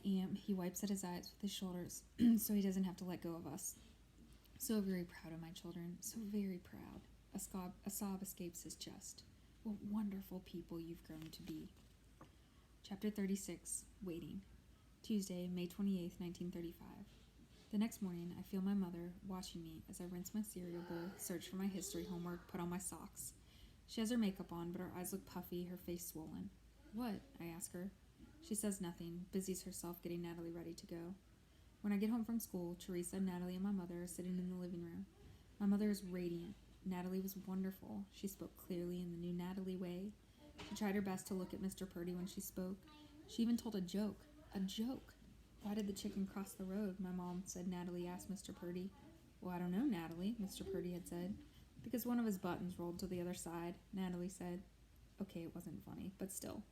I am. He wipes at his eyes with his shoulders so he doesn't have to let go of us. So very proud of my children. So very proud. A sob escapes his chest. What wonderful people you've grown to be. Chapter 36. Waiting. Tuesday, May 28th, 1935. The next morning, I feel my mother watching me as I rinse my cereal bowl, search for my history homework, put on my socks. She has her makeup on, but her eyes look puffy, her face swollen. What? I ask her. She says nothing, busies herself getting Natalie ready to go. When I get home from school, Teresa, Natalie, and my mother are sitting in the living room. My mother is radiant. Natalie was wonderful. She spoke clearly in the new Natalie way. She tried her best to look at Mr. Purdy when she spoke. She even told a joke. A joke! Why did the chicken cross the road? My mom said. Natalie asked Mr. Purdy. Well, I don't know, Natalie, Mr. Purdy had said. Because one of his buttons rolled to the other side, Natalie said. Okay, it wasn't funny, but still.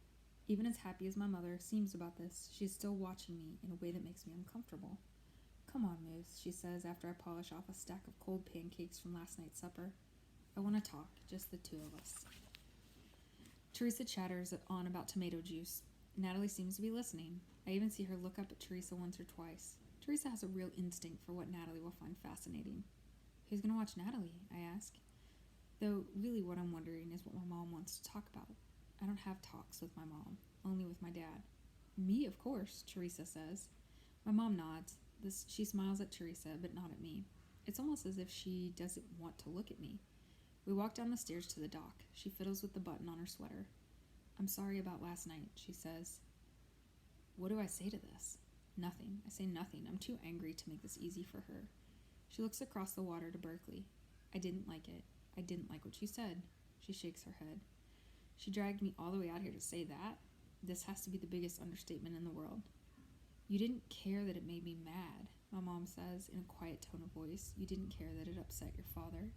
Even as happy as my mother seems about this, she's still watching me in a way that makes me uncomfortable. Come on, Moose, she says after I polish off a stack of cold pancakes from last night's supper. I want to talk, just the two of us. Teresa chatters on about tomato juice. Natalie seems to be listening. I even see her look up at Teresa once or twice. Teresa has a real instinct for what Natalie will find fascinating. Who's going to watch Natalie? I ask. Though really what I'm wondering is what my mom wants to talk about. I don't have talks with my mom, only with my dad. Me, of course, Teresa says. My mom nods. She smiles at Teresa, but not at me. It's almost as if she doesn't want to look at me. We walk down the stairs to the dock. She fiddles with the button on her sweater. I'm sorry about last night, she says. What do I say to this? Nothing. I say nothing. I'm too angry to make this easy for her. She looks across the water to Berkeley. I didn't like it. I didn't like what you said. She shakes her head. She dragged me all the way out here to say that? This has to be the biggest understatement in the world. You didn't care that it made me mad, my mom says in a quiet tone of voice. You didn't care that it upset your father.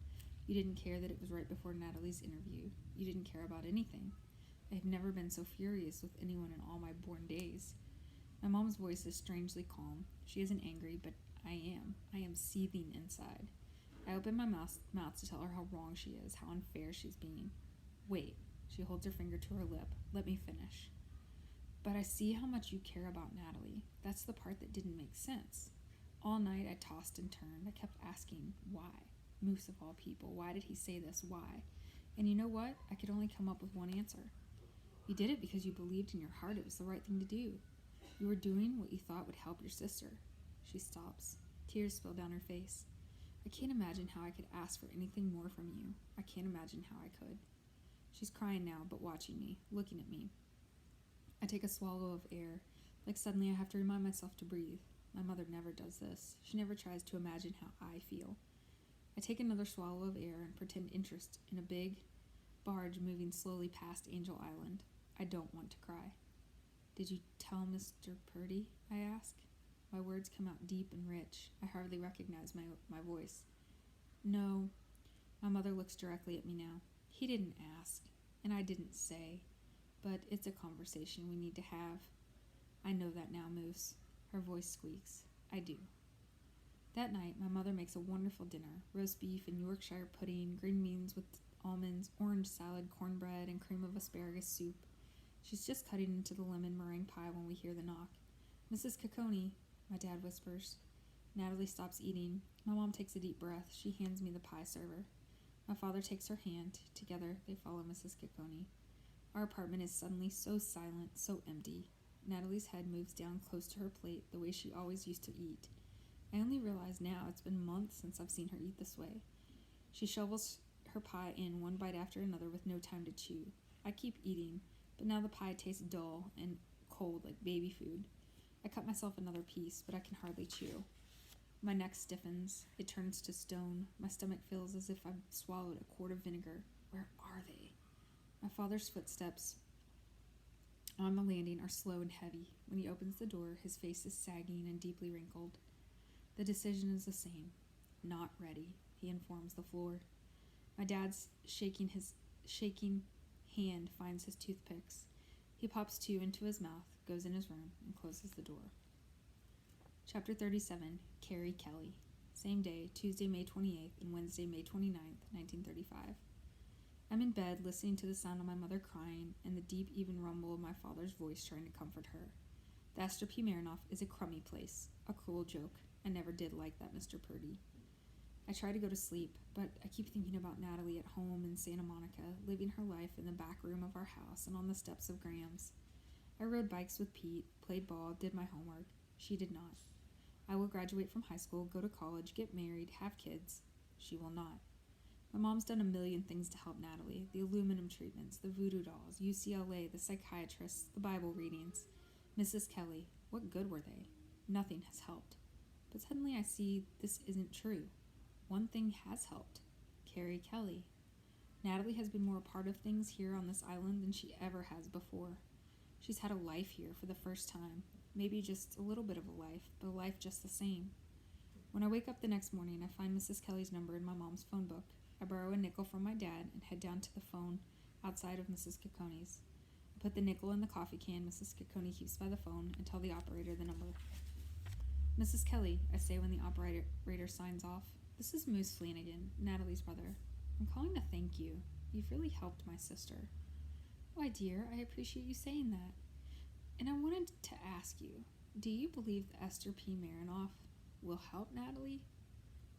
You didn't care that it was right before Natalie's interview. You didn't care about anything. I have never been so furious with anyone in all my born days. My mom's voice is strangely calm. She isn't angry, but I am. I am seething inside. I open my mouth to tell her how wrong she is, how unfair she's being. Wait. She holds her finger to her lip. Let me finish. But I see how much you care about Natalie. That's the part that didn't make sense. All night I tossed and turned. I kept asking, why? Moose of all people, why did he say this? Why? And you know what? I could only come up with one answer. You did it because you believed in your heart it was the right thing to do. You were doing what you thought would help your sister. She stops. Tears spill down her face. I can't imagine how I could ask for anything more from you. I can't imagine how I could. She's crying now, but watching me, looking at me. I take a swallow of air, like suddenly I have to remind myself to breathe. My mother never does this. She never tries to imagine how I feel. I take another swallow of air and pretend interest in a big barge moving slowly past Angel Island. I don't want to cry. Did you tell Mr. Purdy? I ask. My words come out deep and rich. I hardly recognize my voice. No. My mother looks directly at me now. He didn't ask, and I didn't say, but it's a conversation we need to have. I know that now, Moose. Her voice squeaks. I do. That night, my mother makes a wonderful dinner. Roast beef and Yorkshire pudding, green beans with almonds, orange salad, cornbread, and cream of asparagus soup. She's just cutting into the lemon meringue pie when we hear the knock. Mrs. Capone, my dad whispers. Natalie stops eating. My mom takes a deep breath. She hands me the pie server. My father takes her hand. Together, they follow Mrs. Capone. Our apartment is suddenly so silent, so empty. Natalie's head moves down close to her plate the way she always used to eat. I only realize now it's been months since I've seen her eat this way. She shovels her pie in one bite after another with no time to chew. I keep eating, but now the pie tastes dull and cold like baby food. I cut myself another piece, but I can hardly chew. My neck stiffens. It turns to stone. My stomach feels as if I've swallowed a quart of vinegar. Where are they? My father's footsteps on the landing are slow and heavy. When he opens the door, his face is sagging and deeply wrinkled. The decision is the same. Not ready, he informs the floor. My dad's shaking hand finds his toothpicks. He pops two into his mouth, goes in his room, and closes the door. Chapter 37, Carrie Kelly. Same day, Tuesday, May 28th and Wednesday, May 29th, 1935. I'm in bed, listening to the sound of my mother crying and the deep, even rumble of my father's voice trying to comfort her. The Esther P. Marinoff is a crummy place, a cruel joke. I never did like that Mr. Purdy. I try to go to sleep, but I keep thinking about Natalie at home in Santa Monica, living her life in the back room of our house and on the steps of Graham's. I rode bikes with Pete, played ball, did my homework. She did not. I will graduate from high school, go to college, get married, have kids. She will not. My mom's done a million things to help Natalie. The aluminum treatments, the voodoo dolls, UCLA, the psychiatrists, the Bible readings. Mrs. Kelly, what good were they? Nothing has helped. But suddenly I see this isn't true. One thing has helped. Carrie Kelly. Natalie has been more a part of things here on this island than she ever has before. She's had a life here for the first time. Maybe just a little bit of a life, but a life just the same. When I wake up the next morning, I find Mrs. Kelly's number in my mom's phone book. I borrow a nickel from my dad and head down to the phone outside of Mrs. Cacone's. I put the nickel in the coffee can Mrs. Cacone keeps by the phone and tell the operator the number. Mrs. Kelly, I say when the operator signs off. This is Moose Flanagan, Natalie's brother. I'm calling to thank you. You've really helped my sister. Why, dear, I appreciate you saying that. And I wanted to ask you, do you believe that Esther P. Marinoff will help Natalie?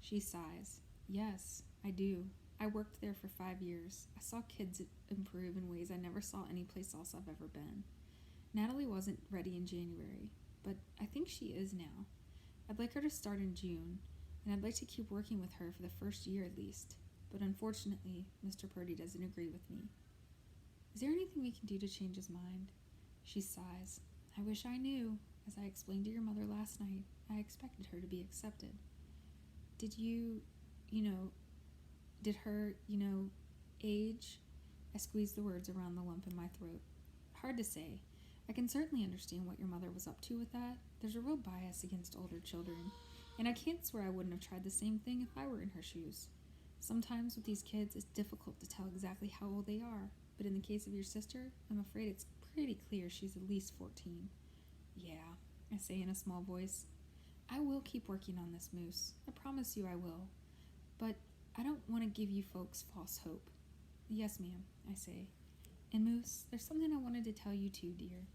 She sighs. Yes, I do. I worked there for 5 years. I saw kids improve in ways I never saw anyplace else I've ever been. Natalie wasn't ready in January, but I think she is now. I'd like her to start in June, and I'd like to keep working with her for the first year at least. But unfortunately, Mr. Purdy doesn't agree with me. Is there anything we can do to change his mind? She sighs. I wish I knew. As I explained to your mother last night, I expected her to be accepted. Did did her, age? I squeezed the words around the lump in my throat. Hard to say. I can certainly understand what your mother was up to with that. There's a real bias against older children, and I can't swear I wouldn't have tried the same thing if I were in her shoes. Sometimes with these kids, it's difficult to tell exactly how old they are, but in the case of your sister, I'm afraid it's pretty clear she's at least 14. Yeah, I say in a small voice. I will keep working on this, Moose. I promise you I will. But I don't want to give you folks false hope. Yes, ma'am, I say. And Moose, there's something I wanted to tell you too, dear.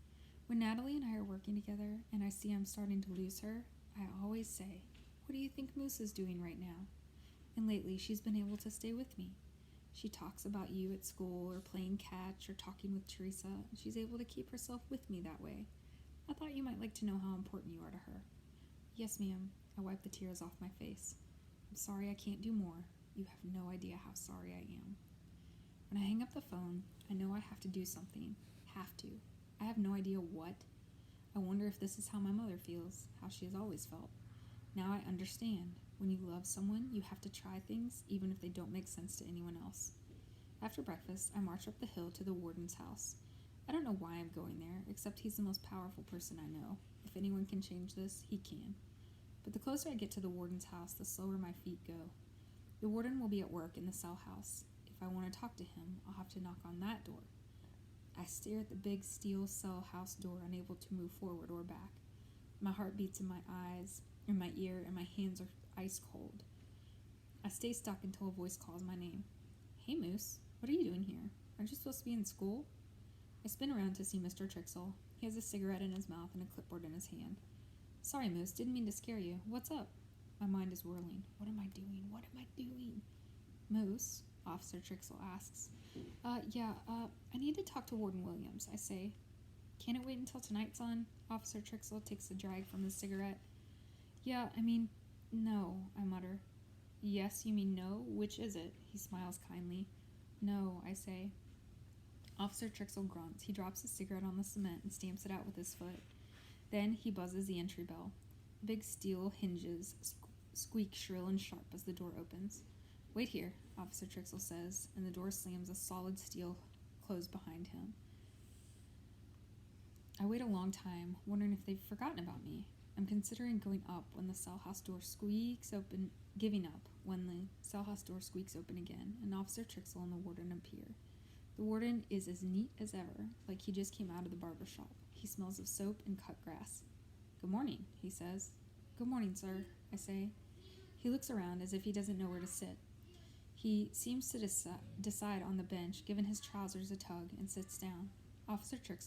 When Natalie and I are working together and I see I'm starting to lose her, I always say, what do you think Moose is doing right now? And lately she's been able to stay with me. She talks about you at school or playing catch or talking with Teresa, and she's able to keep herself with me that way. I thought you might like to know how important you are to her. Yes, ma'am. I wipe the tears off my face. I'm sorry I can't do more. You have no idea how sorry I am. When I hang up the phone, I know I have to do something. Have to. I have no idea what. I wonder if this is how my mother feels, how she has always felt. Now I understand. When you love someone, you have to try things, even if they don't make sense to anyone else. After breakfast, I march up the hill to the warden's house. I don't know why I'm going there, except he's the most powerful person I know. If anyone can change this, he can. But the closer I get to the warden's house, the slower my feet go. The warden will be at work in the cell house. If I want to talk to him, I'll have to knock on that door. I stare at the big steel cell house door, unable to move forward or back. My heart beats in my eyes, in my ear, and my hands are ice cold. I stay stuck until a voice calls my name. Hey, Moose, what are you doing here? Aren't you supposed to be in school? I spin around to see Mr. Trixel. He has a cigarette in his mouth and a clipboard in his hand. Sorry, Moose, didn't mean to scare you. What's up? My mind is whirling. What am I doing? What am I doing? Moose, Officer Trixel asks. I need to talk to Warden Williams, I say. Can it wait until tonight, son? Officer Trixel takes a drag from his cigarette. No, I mutter. Yes, you mean no? Which is it? He smiles kindly. No, I say. Officer Trixel grunts. He drops his cigarette on the cement and stamps it out with his foot. Then he buzzes the entry bell. The big steel hinges squeak shrill and sharp as the door opens. Wait here, Officer Trixel says, and the door slams a solid steel close behind him. I wait a long time, wondering if they've forgotten about me. I'm considering going up when the cell house door squeaks open, giving up when the cell house door squeaks open again, and Officer Trixel and the warden appear. The warden is as neat as ever, like he just came out of the barber shop. He smells of soap and cut grass. Good morning, he says. Good morning, sir, I say. He looks around as if he doesn't know where to sit. He seems to decide on the bench, given his trousers a tug, and sits down. Officer Trixel